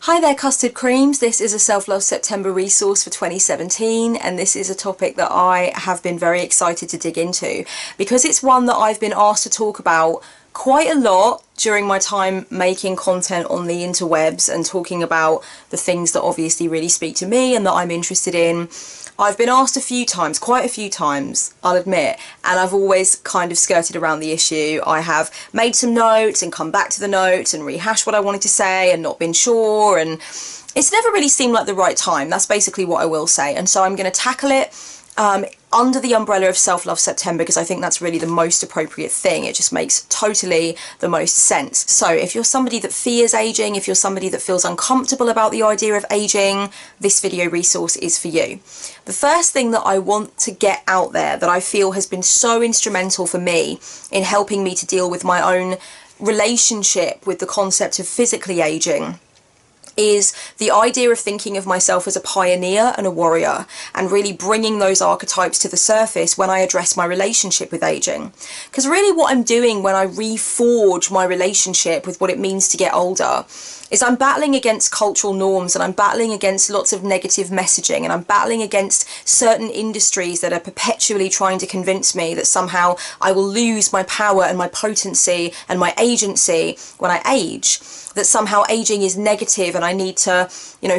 Hi there custard creams, this is a Self-Love September resource for 2017 and this is a topic that I have been very excited to dig into because it's one that I've been asked to talk about quite a lot during my time making content on the interwebs and talking about the things that obviously really speak to me and that I'm interested in. I've been asked a few times, quite a few times, I'll admit, and I've always kind of skirted around the issue. I have made some notes and come back to the notes and rehashed what I wanted to say and not been sure, and it's never really seemed like the right time. That's basically what I will say, and so I'm going to tackle it under the umbrella of Self-Love September because I think that's really the most appropriate thing. It just makes totally the most sense. So if you're somebody that fears aging, if you're somebody that feels uncomfortable about the idea of aging, this video resource is for you. The first thing that I want to get out there that I feel has been so instrumental for me in helping me to deal with my own relationship with the concept of physically aging is the idea of thinking of myself as a pioneer and a warrior and really bringing those archetypes to the surface when I address my relationship with aging. Because really what I'm doing when I reforge my relationship with what it means to get older is I'm battling against cultural norms and I'm battling against lots of negative messaging and I'm battling against certain industries that are perpetually trying to convince me that somehow I will lose my power and my potency and my agency when I age. That somehow aging is negative and I need to,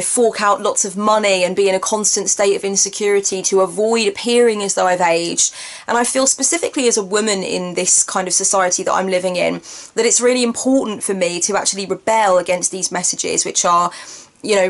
fork out lots of money and be in a constant state of insecurity to avoid appearing as though I've aged. And I feel specifically as a woman in this kind of society that I'm living in, that it's really important for me to actually rebel against these messages which are,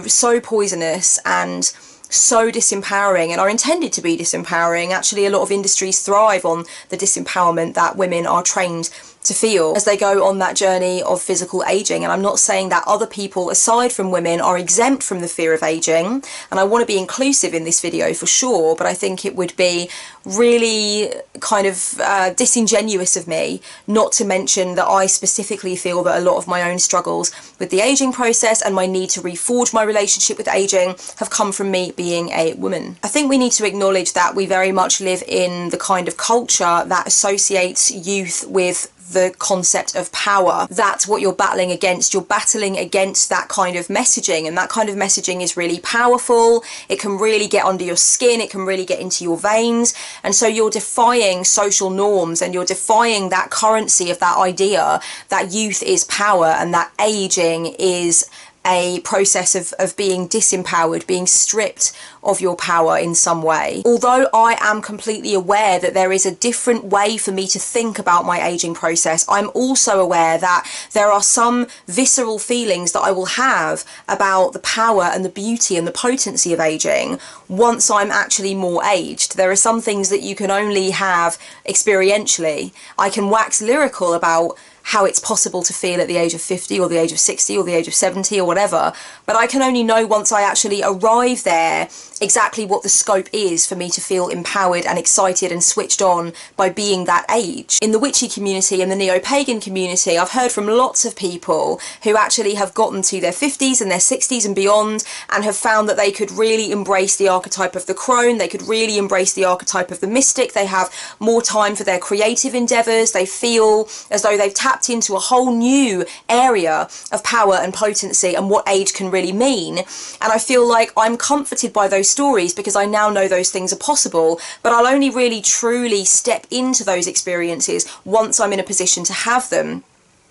so poisonous and so disempowering and are intended to be disempowering. Actually, a lot of industries thrive on the disempowerment that women are trained to feel as they go on that journey of physical aging. And I'm not saying that other people aside from women are exempt from the fear of aging, and I want to be inclusive in this video for sure, but I think it would be really kind of disingenuous of me not to mention that I specifically feel that a lot of my own struggles with the aging process and my need to reforge my relationship with aging have come from me being a woman. I think we need to acknowledge that we very much live in the kind of culture that associates youth with the concept of power. That's what you're battling against. You're battling against that kind of messaging, and that kind of messaging is really powerful. It can really get under your skin, it can really get into your veins, and so you're defying social norms and you're defying that currency of that idea that youth is power and that aging is a process of being disempowered, being stripped of your power in some way. Although I am completely aware that there is a different way for me to think about my aging process, I'm also aware that there are some visceral feelings that I will have about the power and the beauty and the potency of aging once I'm actually more aged. There are some things that you can only have experientially. I can wax lyrical about how it's possible to feel at the age of 50 or the age of 60 or the age of 70 or whatever, but I can only know once I actually arrive there exactly what the scope is for me to feel empowered and excited and switched on by being that age. In the witchy community and the neo-pagan community, I've heard from lots of people who actually have gotten to their 50s and their 60s and beyond and have found that they could really embrace the archetype of the crone, they could really embrace the archetype of the mystic, they have more time for their creative endeavours, they feel as though they've tapped into a whole new area of power and potency and what age can really mean. And I feel like I'm comforted by those stories because I now know those things are possible, but I'll only really truly step into those experiences once I'm in a position to have them.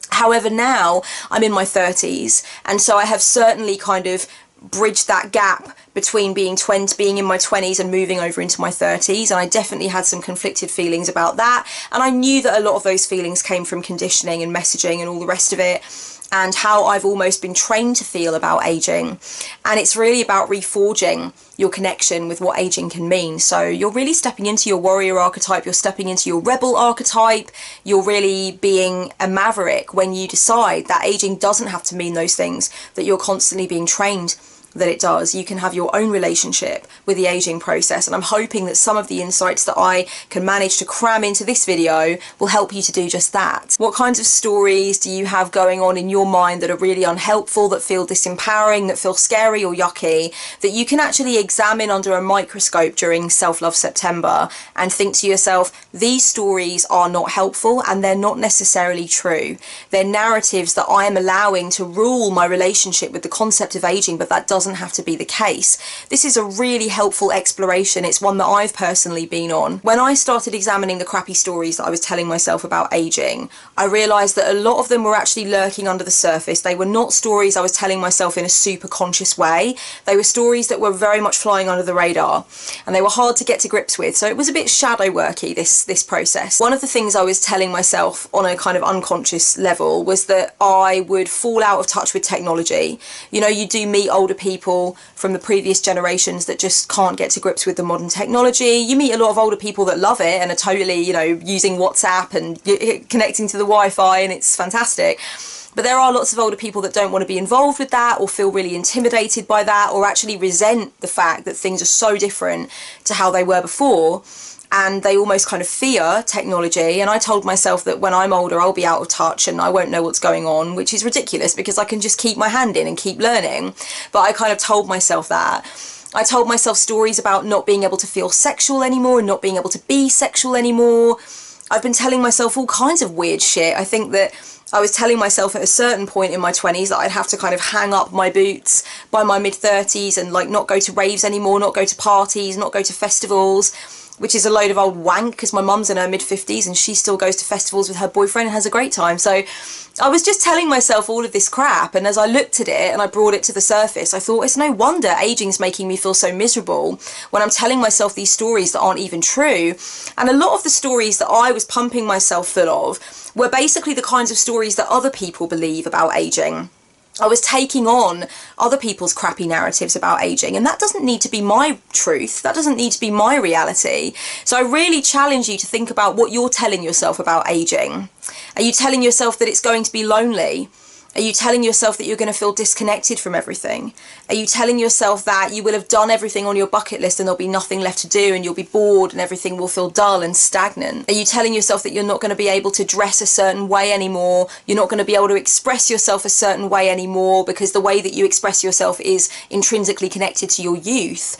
However, now I'm in my 30s, and so I have certainly kind of bridged that gap between being in my 20s and moving over into my 30s, and I definitely had some conflicted feelings about that, and I knew that a lot of those feelings came from conditioning and messaging and all the rest of it, and how I've almost been trained to feel about aging. And it's really about reforging your connection with what aging can mean. So you're really stepping into your warrior archetype, you're stepping into your rebel archetype, you're really being a maverick when you decide that aging doesn't have to mean those things that you're constantly being trained that it does. You can have your own relationship with the aging process, and I'm hoping that some of the insights that I can manage to cram into this video will help you to do just that. What kinds of stories do you have going on in your mind that are really unhelpful, that feel disempowering, that feel scary or yucky, that you can actually examine under a microscope during Self-Love September and think to yourself, these stories are not helpful and they're not necessarily true. They're narratives that I am allowing to rule my relationship with the concept of aging, but that doesn't have to be the case. This is a really helpful exploration. It's one that I've personally been on. When I started examining the crappy stories that I was telling myself about aging, I realised that a lot of them were actually lurking under the surface. They were not stories I was telling myself in a super conscious way. They were stories that were very much flying under the radar, and they were hard to get to grips with. So it was a bit shadow worky, this process. One of the things I was telling myself on a kind of unconscious level was that I would fall out of touch with technology. You know, you do meet older people from the previous generations that just can't get to grips with the modern technology. You meet a lot of older people that love it and are totally, you know, using WhatsApp and connecting to the Wi-Fi, and it's fantastic. But there are lots of older people that don't want to be involved with that, or feel really intimidated by that, or actually resent the fact that things are so different to how they were before, and they almost kind of fear technology. And I told myself that when I'm older, I'll be out of touch and I won't know what's going on, which is ridiculous because I can just keep my hand in and keep learning. But I kind of told myself that. I told myself stories about not being able to feel sexual anymore and not being able to be sexual anymore. I've been telling myself all kinds of weird shit. I think that I was telling myself at a certain point in my 20s that I'd have to kind of hang up my boots by my mid-30s and like not go to raves anymore, not go to parties, not go to festivals, which is a load of old wank because my mum's in her mid-50s and she still goes to festivals with her boyfriend and has a great time. So I was just telling myself all of this crap, and as I looked at it and I brought it to the surface, I thought it's no wonder aging's making me feel so miserable when I'm telling myself these stories that aren't even true. And a lot of the stories that I was pumping myself full of were basically the kinds of stories that other people believe about aging. I was taking on other people's crappy narratives about aging, and that doesn't need to be my truth. That doesn't need to be my reality. So I really challenge you to think about what you're telling yourself about aging. Are you telling yourself that it's going to be lonely? Are you telling yourself that you're going to feel disconnected from everything? Are you telling yourself that you will have done everything on your bucket list and there'll be nothing left to do and you'll be bored and everything will feel dull and stagnant? Are you telling yourself that you're not going to be able to dress a certain way anymore? You're not going to be able to express yourself a certain way anymore because the way that you express yourself is intrinsically connected to your youth?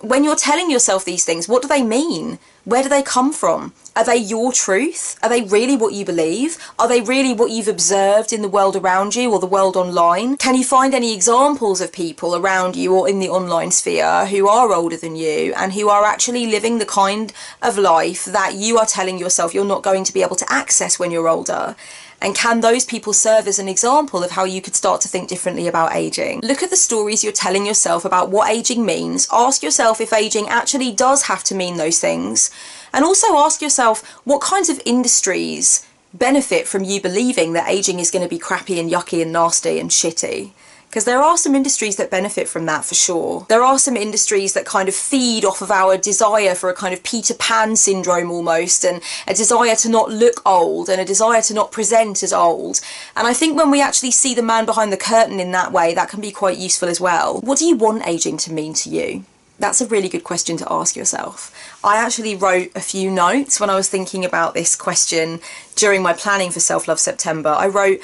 When you're telling yourself these things, what do they mean? Where do they come from? Are they your truth? Are they really what you believe? Are they really what you've observed in the world around you or the world online? Can you find any examples of people around you or in the online sphere who are older than you and who are actually living the kind of life that you are telling yourself you're not going to be able to access when you're older? And can those people serve as an example of how you could start to think differently about aging? Look at the stories you're telling yourself about what aging means. Ask yourself if aging actually does have to mean those things. And also ask yourself what kinds of industries benefit from you believing that aging is going to be crappy and yucky and nasty and shitty. Because there are some industries that benefit from that for sure. There are some industries that kind of feed off of our desire for a kind of Peter Pan syndrome almost, and a desire to not look old and a desire to not present as old. And I think when we actually see the man behind the curtain in that way, that can be quite useful as well. What do you want aging to mean to you? That's a really good question to ask yourself. I actually wrote a few notes when I was thinking about this question during my planning for Self-Love September. I wrote,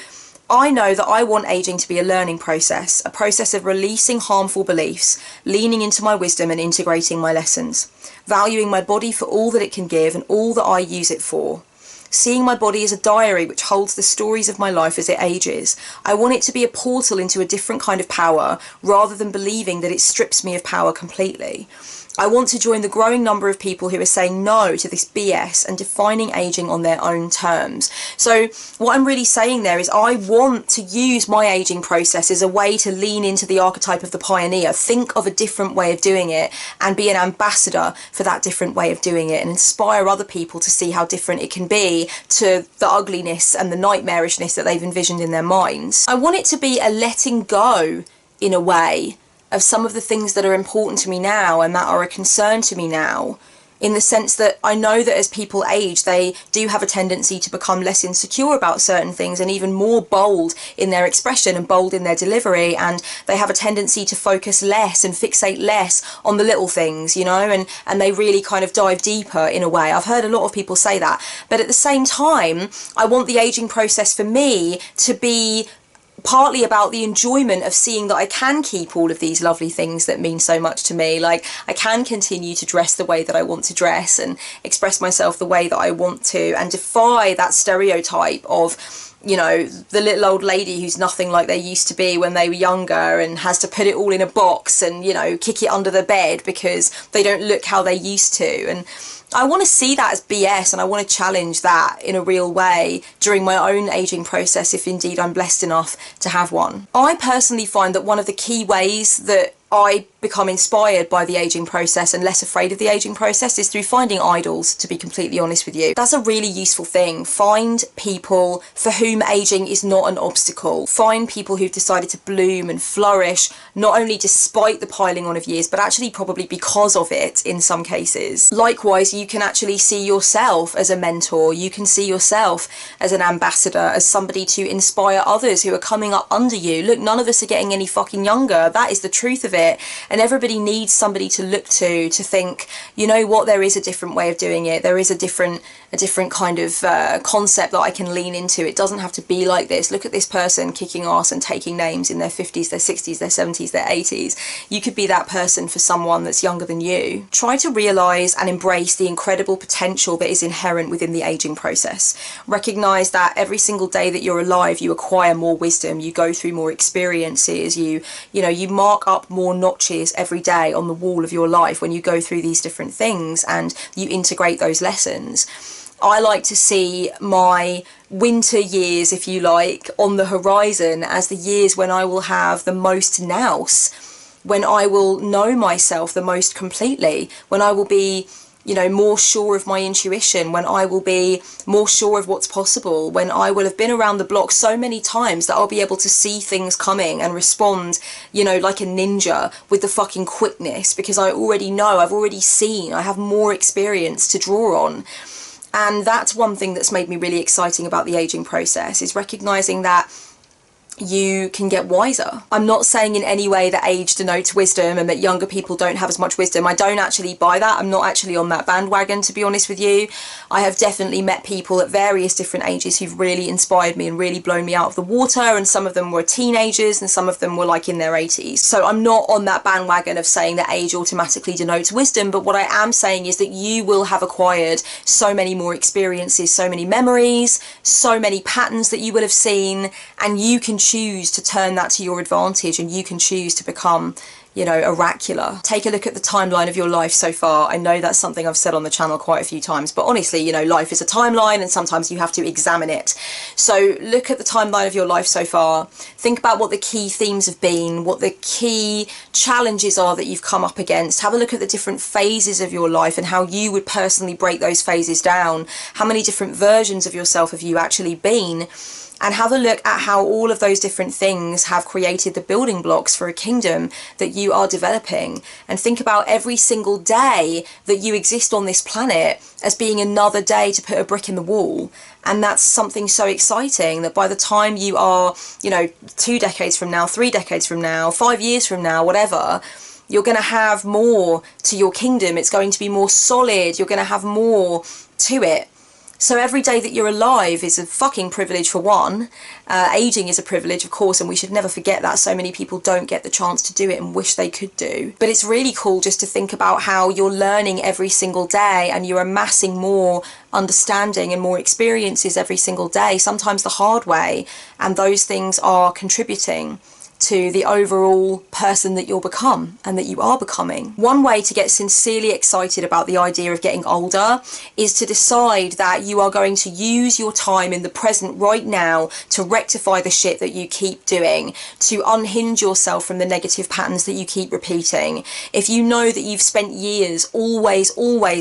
I know that I want aging to be a learning process, a process of releasing harmful beliefs, leaning into my wisdom and integrating my lessons, valuing my body for all that it can give and all that I use it for. Seeing my body as a diary which holds the stories of my life as it ages. I want it to be a portal into a different kind of power rather than believing that it strips me of power completely. I want to join the growing number of people who are saying no to this BS and defining aging on their own terms. So what I'm really saying there is I want to use my aging process as a way to lean into the archetype of the pioneer, think of a different way of doing it and be an ambassador for that different way of doing it and inspire other people to see how different it can be to the ugliness and the nightmarishness that they've envisioned in their minds. I want it to be a letting go, in a way, of some of the things that are important to me now and that are a concern to me now, in the sense that I know that as people age, they do have a tendency to become less insecure about certain things and even more bold in their expression and bold in their delivery, and they have a tendency to focus less and fixate less on the little things, you know, and they really kind of dive deeper in a way. I've heard a lot of people say that, but at the same time, I want the aging process for me to be partly about the enjoyment of seeing that I can keep all of these lovely things that mean so much to me. Like, I can continue to dress the way that I want to dress and express myself the way that I want to, and defy that stereotype of, you know, the little old lady who's nothing like they used to be when they were younger and has to put it all in a box and, you know, kick it under the bed because they don't look how they used to. And I want to see that as BS, and I want to challenge that in a real way during my own aging process, if indeed I'm blessed enough to have one. I personally find that one of the key ways that I become inspired by the aging process and less afraid of the aging process is through finding idols, to be completely honest with you. That's a really useful thing. Find people for whom aging is not an obstacle. Find people who've decided to bloom and flourish, not only despite the piling on of years, but actually probably because of it in some cases. Likewise, you can actually see yourself as a mentor. You can see yourself as an ambassador, as somebody to inspire others who are coming up under you. Look, none of us are getting any fucking younger. That is the truth of it. And everybody needs somebody to look to think, you know what, there is a different way of doing it. There is a different kind of concept that I can lean into. It doesn't have to be like this. Look at this person kicking ass and taking names in their 50s, their 60s, their 70s, their 80s. You could be that person for someone that's younger than you. Try to realise and embrace the incredible potential that is inherent within the aging process. Recognise that every single day that you're alive, you acquire more wisdom, you go through more experiences, you mark up more notches every day on the wall of your life when you go through these different things and you integrate those lessons. I like to see my winter years, if you like, on the horizon as the years when I will have the most nous, when I will know myself the most completely, when I will be, you know, more sure of my intuition, when I will be more sure of what's possible, when I will have been around the block so many times that I'll be able to see things coming and respond, you know, like a ninja with the fucking quickness, because I already know, I've already seen, I have more experience to draw on. And that's one thing that's made me really exciting about the aging process, is recognizing that you can get wiser. I'm not saying in any way that age denotes wisdom and that younger people don't have as much wisdom. I don't actually buy that. I'm not actually on that bandwagon, to be honest with you. I have definitely met people at various different ages who've really inspired me and really blown me out of the water, and some of them were teenagers and some of them were like in their 80s. So I'm not on that bandwagon of saying that age automatically denotes wisdom, but what I am saying is that you will have acquired so many more experiences, so many memories, so many patterns that you will have seen, and you can choose to turn that to your advantage, and you can choose to become, you know, oracular. Take a look at the timeline of your life so far. I know that's something I've said on the channel quite a few times, but honestly, you know, life is a timeline and sometimes you have to examine it. So look at the timeline of your life so far. Think about what the key themes have been, what the key challenges are that you've come up against. Have a look at the different phases of your life and how you would personally break those phases down. How many different versions of yourself have you actually been? And have a look at how all of those different things have created the building blocks for a kingdom that you are developing. And think about every single day that you exist on this planet as being another day to put a brick in the wall. And that's something so exciting that by the time you are, you know, 2 decades from now, 3 decades from now, 5 years from now, whatever, you're going to have more to your kingdom. It's going to be more solid. You're going to have more to it. So every day that you're alive is a fucking privilege, for one. Aging is a privilege, of course, and we should never forget that. So many people don't get the chance to do it and wish they could do. But it's really cool just to think about how you're learning every single day and you're amassing more understanding and more experiences every single day, sometimes the hard way. And those things are contributing to the overall person that you'll become and that you are becoming. One way to get sincerely excited about the idea of getting older is to decide that you are going to use your time in the present right now to rectify the shit that you keep doing, to unhinge yourself from the negative patterns that you keep repeating. If you know that you've spent years always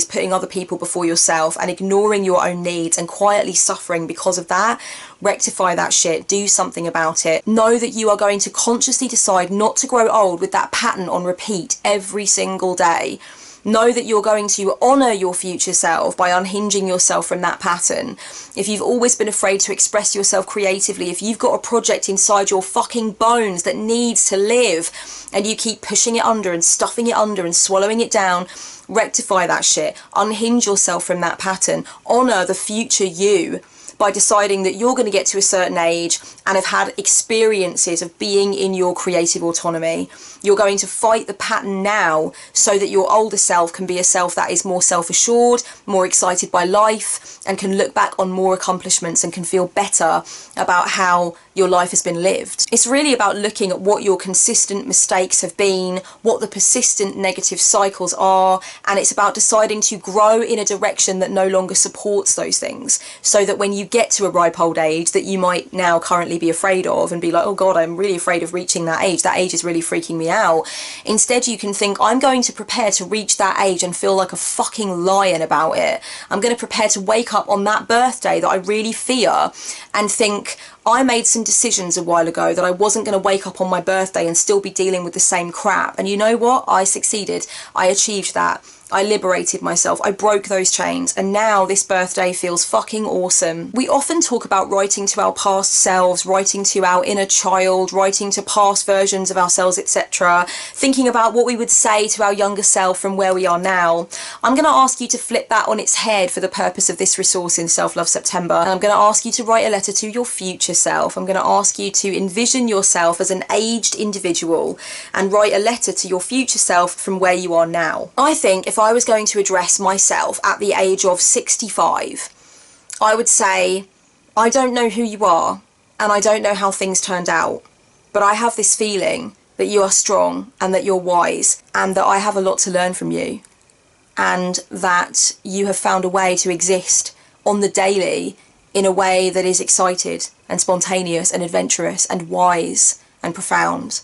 putting other people before yourself and ignoring your own needs and quietly suffering because of that, rectify that shit, do something about it. Know that you are going to consciously decide not to grow old with that pattern on repeat every single day. Know that you're going to honour your future self by unhinging yourself from that pattern. If you've always been afraid to express yourself creatively, if you've got a project inside your fucking bones that needs to live and you keep pushing it under and stuffing it under and swallowing it down, rectify that shit. Unhinge yourself from that pattern. Honour the future you by deciding that you're going to get to a certain age and have had experiences of being in your creative autonomy. You're going to fight the pattern now so that your older self can be a self that is more self-assured, more excited by life, and can look back on more accomplishments and can feel better about how your life has been lived. It's really about looking at what your consistent mistakes have been, what the persistent negative cycles are, and it's about deciding to grow in a direction that no longer supports those things, so that when you get to a ripe old age that you might now currently be afraid of and be like, oh God, I'm really afraid of reaching that age is really freaking me out. Instead, you can think, I'm going to prepare to reach that age and feel like a fucking lion about it. I'm going to prepare to wake up on that birthday that I really fear and think, I made some decisions a while ago that I wasn't going to wake up on my birthday and still be dealing with the same crap. And you know what? I succeeded. I achieved that. I liberated myself. I broke those chains. And now this birthday feels fucking awesome. We often talk about writing to our past selves, writing to our inner child, writing to past versions of ourselves, etc. Thinking about what we would say to our younger self from where we are now. I'm going to ask you to flip that on its head for the purpose of this resource in Self-Love September. And I'm going to ask you to write a letter to your future self. I'm going to ask you to envision yourself as an aged individual and write a letter to your future self from where you are now. I think if I was going to address myself at the age of 65, I would say, I don't know who you are and I don't know how things turned out, but I have this feeling that you are strong and that you're wise and that I have a lot to learn from you, and that you have found a way to exist on the daily in a way that is excited and spontaneous and adventurous and wise and profound.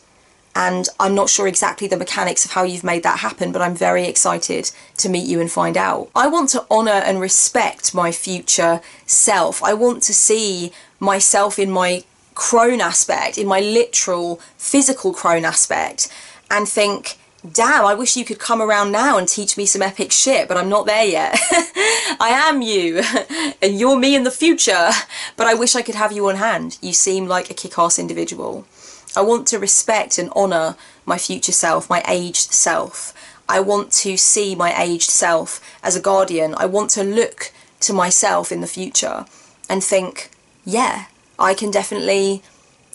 And I'm not sure exactly the mechanics of how you've made that happen, but I'm very excited to meet you and find out. I want to honour and respect my future self. I want to see myself in my crone aspect, in my literal physical crone aspect, and think, damn, I wish you could come around now and teach me some epic shit, but I'm not there yet. I am you, and you're me in the future, but I wish I could have you on hand. You seem like a kick-ass individual. I want to respect and honour my future self, my aged self. I want to see my aged self as a guardian. I want to look to myself in the future and think, yeah, I can definitely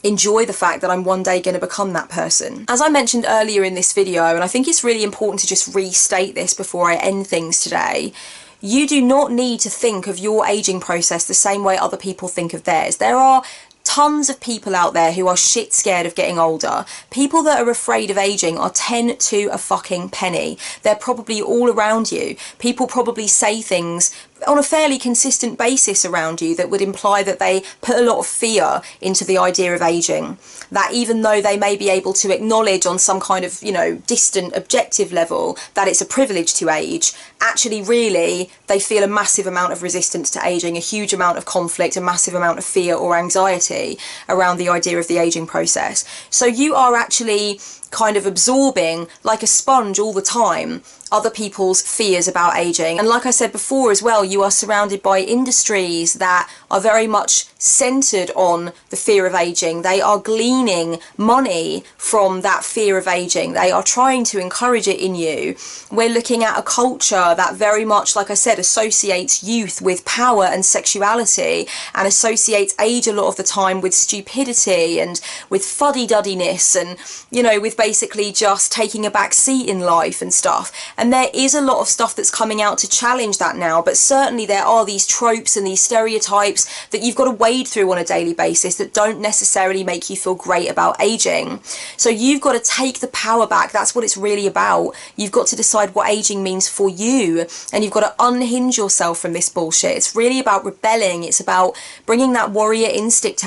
enjoy the fact that I'm one day going to become that person. As I mentioned earlier in this video, and I think it's really important to just restate this before I end things today, you do not need to think of your aging process the same way other people think of theirs. There are tons of people out there who are shit scared of getting older. People that are afraid of aging are 10 to a fucking penny. They're probably all around you. People probably say things on a fairly consistent basis around you that would imply that they put a lot of fear into the idea of aging. That even though they may be able to acknowledge on some kind of, you know, distant objective level that it's a privilege to age, actually really they feel a massive amount of resistance to aging, a huge amount of conflict, a massive amount of fear or anxiety around the idea of the aging process. So you are actually kind of absorbing like a sponge all the time other people's fears about aging. And like I said before as well, you are surrounded by industries that are very much centered on the fear of aging. They are gleaning money from that fear of aging. They are trying to encourage it in you. We're looking at a culture that very much, like I said, associates youth with power and sexuality, and associates age a lot of the time with stupidity and with fuddy-duddiness and, you know, with basically just taking a back seat in life and stuff. And there is a lot of stuff that's coming out to challenge that now, but certainly there are these tropes and these stereotypes that you've got to wade through on a daily basis that don't necessarily make you feel great about aging. So you've got to take the power back. That's what it's really about. You've got to decide what aging means for you, and you've got to unhinge yourself from this bullshit. It's really about rebelling. It's about bringing that warrior instinct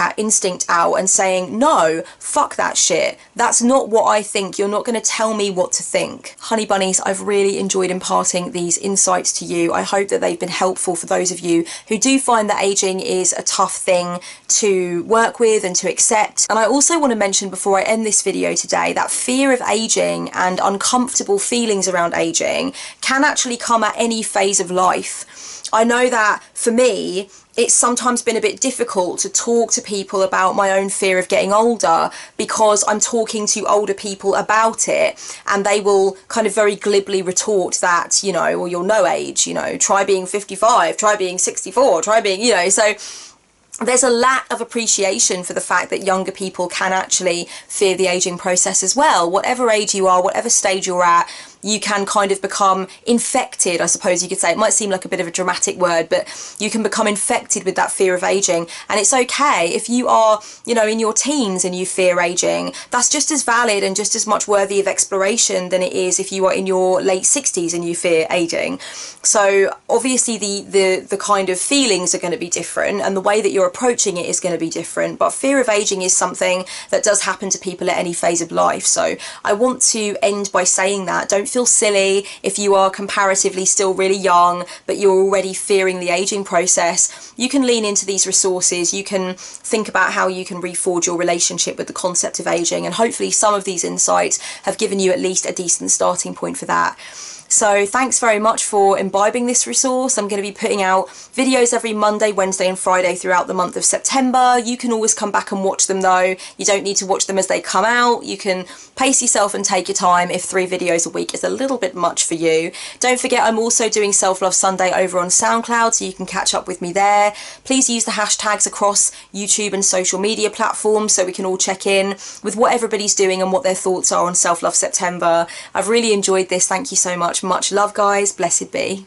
out and saying, no, fuck that shit. That's not what I think. You're not going to tell me what to think. Honey bunnies, I've really enjoyed imparting these insights to you. I hope that they've been helpful for those of you who do find that aging is a tough thing to work with and to accept. And I also want to mention before I end this video today that fear of aging and uncomfortable feelings around aging can actually come at any phase of life. I know that for me, it's sometimes been a bit difficult to talk to people about my own fear of getting older because I'm talking to older people about it and they will kind of very glibly retort that, you know, well, you're no age, you know, try being 55, try being 64, try being, you know, so there's a lack of appreciation for the fact that younger people can actually fear the aging process as well. Whatever age you are, whatever stage you're at, you can kind of become infected, I suppose you could say. It might seem like a bit of a dramatic word, but you can become infected with that fear of aging. And it's okay if you are, you know, in your teens and you fear aging. That's just as valid and just as much worthy of exploration than it is if you are in your late 60s and you fear aging. So obviously the kind of feelings are going to be different and the way that you're approaching it is going to be different. But fear of aging is something that does happen to people at any phase of life. So I want to end by saying that. Don't feel silly if you are comparatively still really young but you're already fearing the aging process. You can lean into these resources. You can think about how you can reforge your relationship with the concept of aging, and hopefully some of these insights have given you at least a decent starting point for that. So thanks very much for imbibing this resource. I'm going to be putting out videos every Monday, Wednesday and Friday throughout the month of September. You can always come back and watch them though. You don't need to watch them as they come out. You can pace yourself and take your time if 3 videos a week is a little bit much for you. Don't forget I'm also doing Self Love Sunday over on SoundCloud, so you can catch up with me there. Please use the hashtags across YouTube and social media platforms so we can all check in with what everybody's doing and what their thoughts are on Self Love September. I've really enjoyed this. Thank you so much. Much love, guys. Blessed be.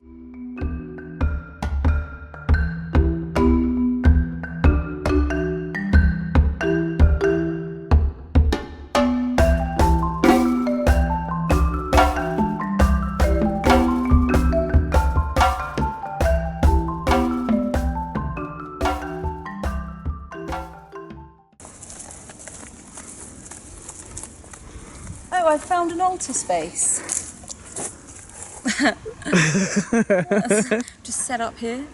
Oh, I found an altar space. Just set up here.